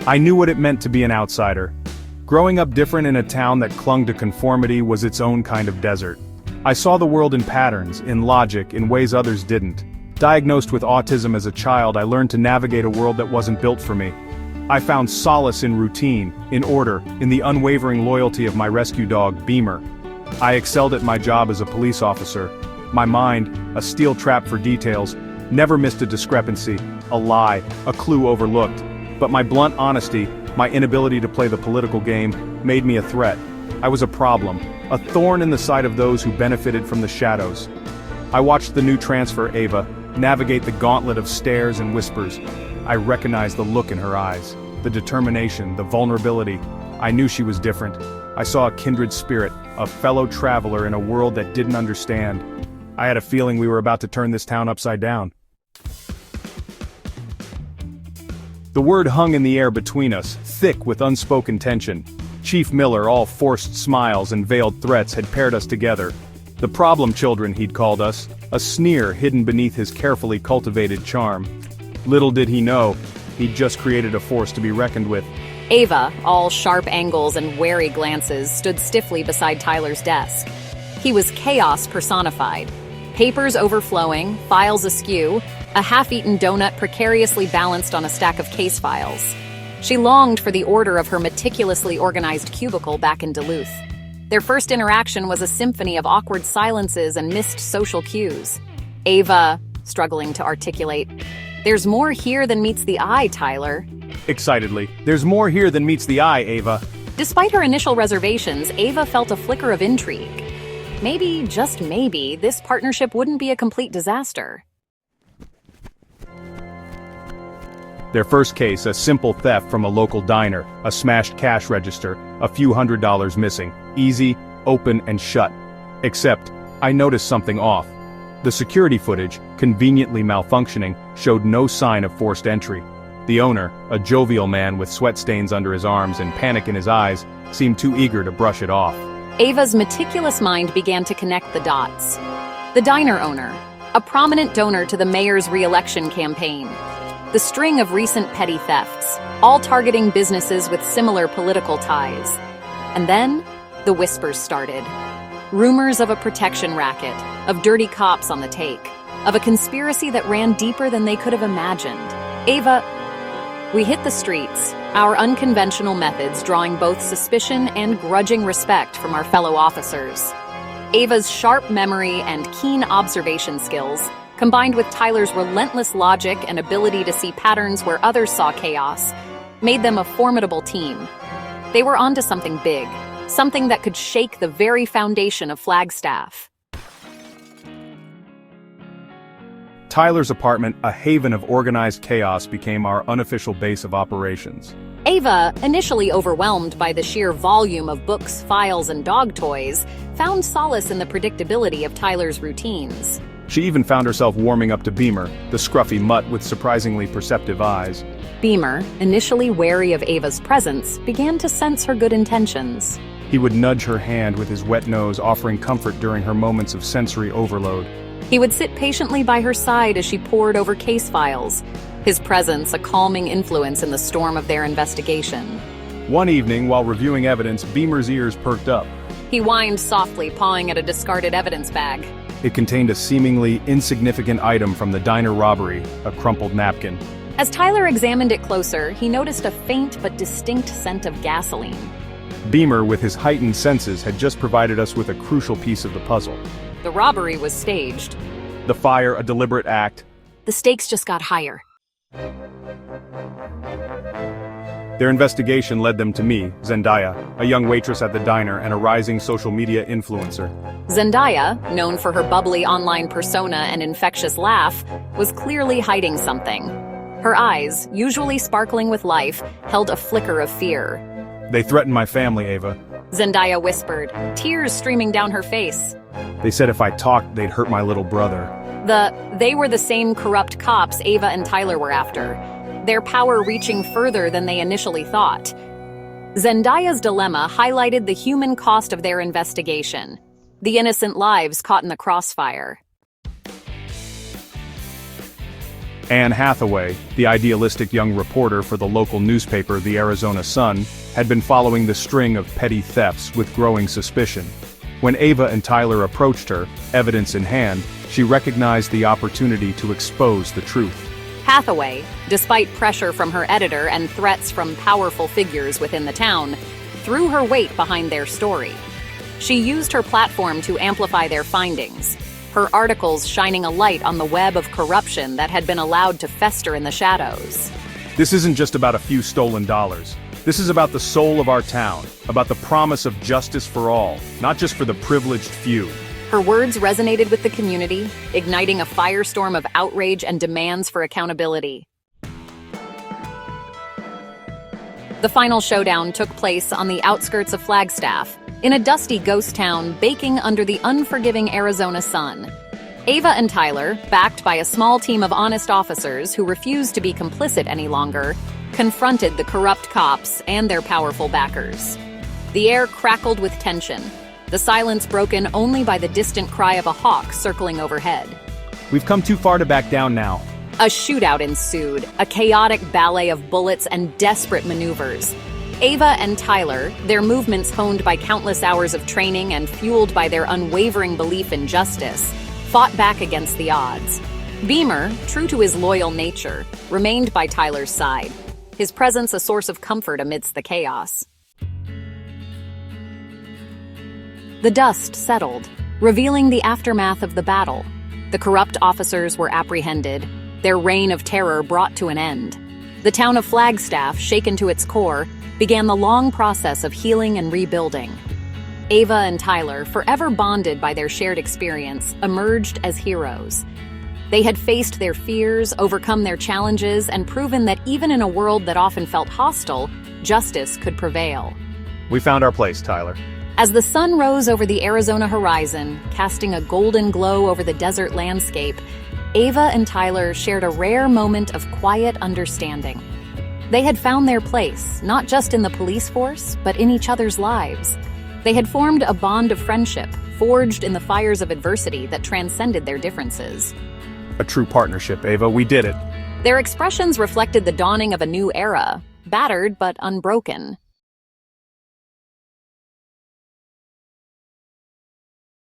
I knew what it meant to be an outsider. Growing up different in a town that clung to conformity was its own kind of desert. I saw the world in patterns, in logic, in ways others didn't. Diagnosed with autism as a child, I learned to navigate a world that wasn't built for me. I found solace in routine, in order, in the unwavering loyalty of my rescue dog, Beamer. I excelled at my job as a police officer. My mind, a steel trap for details, never missed a discrepancy, a lie, a clue overlooked. But my blunt honesty, my inability to play the political game, made me a threat. I was a problem, a thorn in the side of those who benefited from the shadows. I watched the new transfer, Ava, navigate the gauntlet of stares and whispers. I recognized the look in her eyes, the determination, the vulnerability. I knew she was different. I saw a kindred spirit, a fellow traveler in a world that didn't understand. I had a feeling we were about to turn this town upside down. The word hung in the air between us, thick with unspoken tension. Chief Miller, all forced smiles and veiled threats, had paired us together. The problem children, he'd called us, a sneer hidden beneath his carefully cultivated charm. Little did he know, he'd just created a force to be reckoned with. Ava, all sharp angles and wary glances, stood stiffly beside Tyler's desk. He was chaos personified. Papers overflowing, files askew, a half-eaten donut precariously balanced on a stack of case files. She longed for the order of her meticulously organized cubicle back in Duluth. Their first interaction was a symphony of awkward silences and missed social cues. Ava, struggling to articulate, "There's more here than meets the eye, Tyler." Excitedly, "There's more here than meets the eye, Ava." Despite her initial reservations, Ava felt a flicker of intrigue. Maybe, just maybe, this partnership wouldn't be a complete disaster. Their first case, a simple theft from a local diner, a smashed cash register, a few $100s missing. Easy, open, and shut. Except, I noticed something off. The security footage, conveniently malfunctioning, showed no sign of forced entry. The owner, a jovial man with sweat stains under his arms and panic in his eyes, seemed too eager to brush it off. Ava's meticulous mind began to connect the dots. The diner owner, a prominent donor to the mayor's re-election campaign. The string of recent petty thefts, all targeting businesses with similar political ties. And then, the whispers started. Rumors of a protection racket, of dirty cops on the take, of a conspiracy that ran deeper than they could have imagined. We hit the streets, our unconventional methods drawing both suspicion and grudging respect from our fellow officers. Ava's sharp memory and keen observation skills, combined with Tyler's relentless logic and ability to see patterns where others saw chaos, made them a formidable team. They were onto something big, something that could shake the very foundation of Flagstaff. Tyler's apartment, a haven of organized chaos, became our unofficial base of operations. Ava, initially overwhelmed by the sheer volume of books, files, and dog toys, found solace in the predictability of Tyler's routines. She even found herself warming up to Beamer, the scruffy mutt with surprisingly perceptive eyes. Beamer, initially wary of Ava's presence, began to sense her good intentions. He would nudge her hand with his wet nose, offering comfort during her moments of sensory overload. He would sit patiently by her side as she pored over case files, his presence a calming influence in the storm of their investigation. One evening, while reviewing evidence, Beamer's ears perked up. He whined softly, pawing at a discarded evidence bag. It contained a seemingly insignificant item from the diner robbery, a crumpled napkin. As Tyler examined it closer, he noticed a faint but distinct scent of gasoline. Beamer, with his heightened senses, had just provided us with a crucial piece of the puzzle. The robbery was staged. The fire, a deliberate act. The stakes just got higher. Their investigation led them to me, Zendaya, a young waitress at the diner and a rising social media influencer. Zendaya, known for her bubbly online persona and infectious laugh, was clearly hiding something. Her eyes, usually sparkling with life, held a flicker of fear. They threatened my family, Ava. Zendaya whispered, tears streaming down her face. They said if I talked, they'd hurt my little brother. They were the same corrupt cops Ava and Tyler were after, their power reaching further than they initially thought. Zendaya's dilemma highlighted the human cost of their investigation, the innocent lives caught in the crossfire. Anne Hathaway, the idealistic young reporter for the local newspaper The Arizona Sun, had been following the string of petty thefts with growing suspicion. When Ava and Tyler approached her, evidence in hand, she recognized the opportunity to expose the truth. Hathaway, despite pressure from her editor and threats from powerful figures within the town, threw her weight behind their story. She used her platform to amplify their findings, her articles shining a light on the web of corruption that had been allowed to fester in the shadows. This isn't just about a few stolen dollars. This is about the soul of our town, about the promise of justice for all, not just for the privileged few. Her words resonated with the community, igniting a firestorm of outrage and demands for accountability. The final showdown took place on the outskirts of Flagstaff, in a dusty ghost town baking under the unforgiving Arizona sun. Ava and Tyler, backed by a small team of honest officers who refused to be complicit any longer, confronted the corrupt cops and their powerful backers. The air crackled with tension, the silence broken only by the distant cry of a hawk circling overhead. We've come too far to back down now. A shootout ensued, a chaotic ballet of bullets and desperate maneuvers. Ava and Tyler, their movements honed by countless hours of training and fueled by their unwavering belief in justice, fought back against the odds. Beamer, true to his loyal nature, remained by Tyler's side, his presence a source of comfort amidst the chaos. The dust settled, revealing the aftermath of the battle. The corrupt officers were apprehended, their reign of terror brought to an end. The town of Flagstaff, shaken to its core, began the long process of healing and rebuilding. Ava and Tyler, forever bonded by their shared experience, emerged as heroes. They had faced their fears, overcome their challenges, and proven that even in a world that often felt hostile, justice could prevail. We found our place, Tyler. As the sun rose over the Arizona horizon, casting a golden glow over the desert landscape, Ava and Tyler shared a rare moment of quiet understanding. They had found their place, not just in the police force, but in each other's lives. They had formed a bond of friendship, forged in the fires of adversity that transcended their differences. A true partnership, Ava. We did it. Their expressions reflected the dawning of a new era, battered but unbroken.